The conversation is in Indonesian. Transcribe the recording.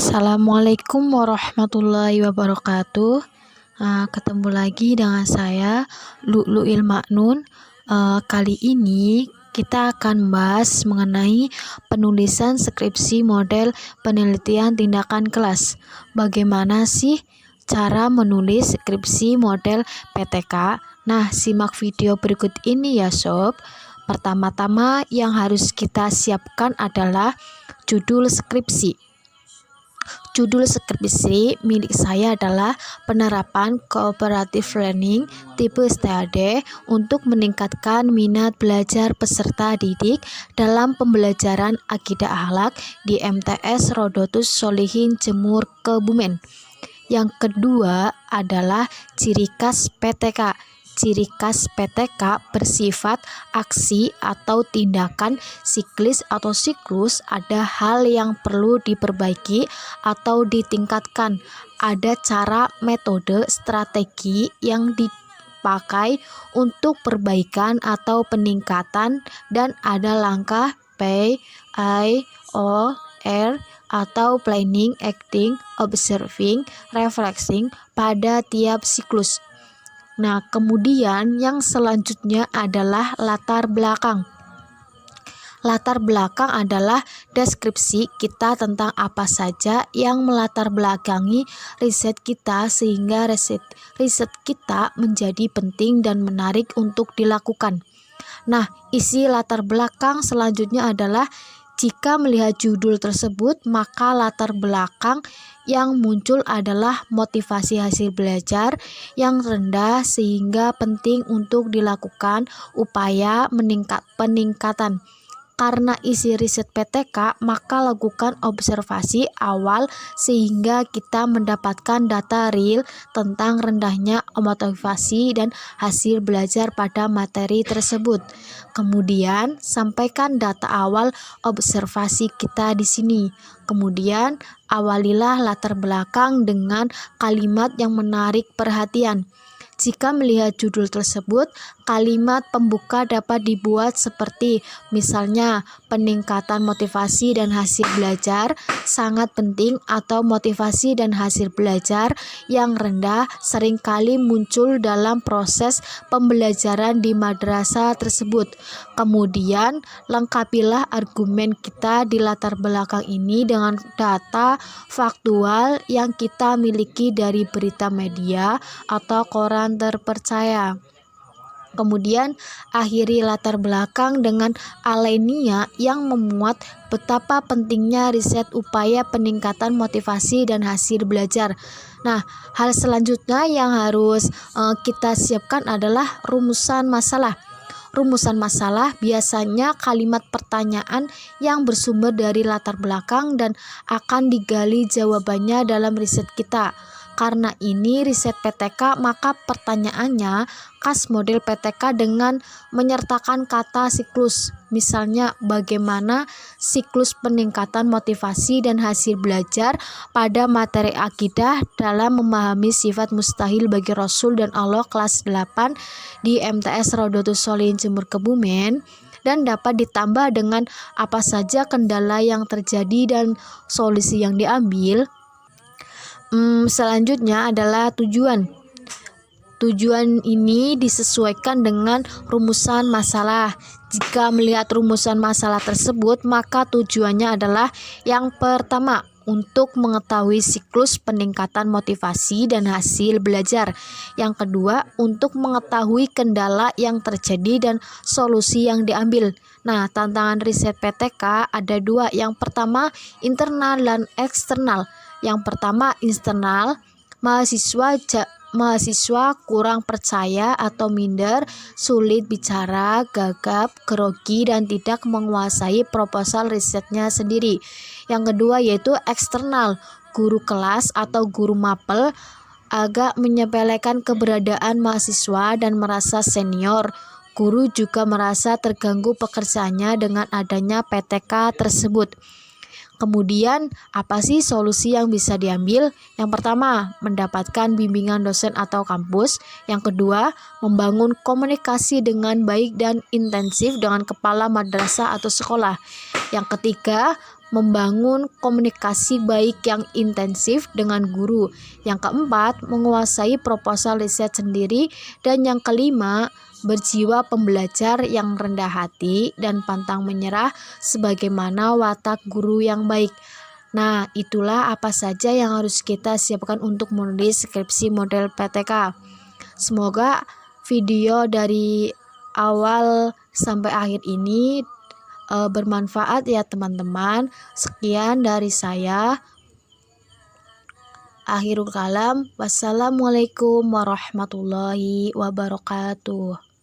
Assalamualaikum warahmatullahi wabarakatuh. Ketemu lagi dengan saya Lu'lu'il Maknun. Kali ini kita akan membahas mengenai penulisan skripsi model penelitian tindakan kelas. Bagaimana sih cara menulis skripsi model PTK? Nah, simak video berikut ini ya sob. Pertama-tama yang harus kita siapkan adalah judul skripsi. Judul skripsi milik saya adalah penerapan cooperative learning tipe STAD untuk meningkatkan minat belajar peserta didik dalam pembelajaran akidah akhlak di MTS Rodotus Sholihin Jemur Kebumen. Yang kedua adalah ciri khas PTK. Ciri khas PTK bersifat aksi atau tindakan siklis atau siklus. Ada hal yang perlu diperbaiki atau ditingkatkan. Ada cara, metode, strategi yang dipakai untuk perbaikan atau peningkatan, dan ada langkah P, I, O, R atau planning, acting, observing, reflecting pada tiap siklus. Nah, kemudian yang selanjutnya adalah latar belakang. Latar belakang adalah deskripsi kita tentang apa saja yang melatar belakangi riset kita sehingga riset kita menjadi penting dan menarik untuk dilakukan. Nah, isi latar belakang selanjutnya adalah jika melihat judul tersebut, maka latar belakang yang muncul adalah motivasi hasil belajar yang rendah sehingga penting untuk dilakukan upaya peningkatan. Karena isi riset PTK, maka lakukan observasi awal sehingga kita mendapatkan data real tentang rendahnya motivasi dan hasil belajar pada materi tersebut. Kemudian, sampaikan data awal observasi kita di sini. Kemudian, awalilah latar belakang dengan kalimat yang menarik perhatian. Jika melihat judul tersebut, kalimat pembuka dapat dibuat seperti misalnya peningkatan motivasi dan hasil belajar sangat penting, atau motivasi dan hasil belajar yang rendah seringkali muncul dalam proses pembelajaran di madrasah tersebut. Kemudian, lengkapilah argumen kita di latar belakang ini dengan data faktual yang kita miliki dari berita media atau koran terpercaya. Kemudian akhiri latar belakang dengan alinea yang memuat betapa pentingnya riset upaya peningkatan motivasi dan hasil belajar. Nah, hal selanjutnya yang harus kita siapkan adalah rumusan masalah. Rumusan masalah biasanya kalimat pertanyaan yang bersumber dari latar belakang dan akan digali jawabannya dalam riset kita. Karena ini riset PTK, maka pertanyaannya khas model PTK dengan menyertakan kata siklus. Misalnya, bagaimana siklus peningkatan motivasi dan hasil belajar pada materi akidah dalam memahami sifat mustahil bagi Rasul dan Allah kelas 8 di MTS Rodotus Sholihin Jemur Kebumen, dan dapat ditambah dengan apa saja kendala yang terjadi dan solusi yang diambil. Selanjutnya adalah tujuan. Tujuan ini disesuaikan dengan rumusan masalah. Jika melihat rumusan masalah tersebut, maka tujuannya adalah yang pertama, untuk mengetahui siklus peningkatan motivasi dan hasil belajar. Yang kedua, untuk mengetahui kendala yang terjadi dan solusi yang diambil. Nah, tantangan riset PTK ada dua. Yang pertama, internal dan eksternal. Yang pertama, internal, mahasiswa kurang percaya atau minder, sulit bicara, gagap, grogi, dan tidak menguasai proposal risetnya sendiri. Yang kedua yaitu eksternal, guru kelas atau guru mapel agak menyepelekan keberadaan mahasiswa dan merasa senior. Guru juga merasa terganggu pekerjaannya dengan adanya PTK tersebut. Kemudian, apa sih solusi yang bisa diambil? Yang pertama, mendapatkan bimbingan dosen atau kampus. Yang kedua, membangun komunikasi dengan baik dan intensif dengan kepala madrasah atau sekolah. Yang ketiga, membangun komunikasi baik yang intensif dengan guru. Yang keempat, menguasai proposal riset sendiri. Dan yang kelima, berjiwa pembelajar yang rendah hati dan pantang menyerah sebagaimana watak guru yang baik. Nah, itulah apa saja yang harus kita siapkan untuk menulis skripsi model PTK. Semoga video dari awal sampai akhir ini bermanfaat ya teman-teman. Sekian dari saya. Akhirul kalam. Wassalamualaikum warahmatullahi wabarakatuh.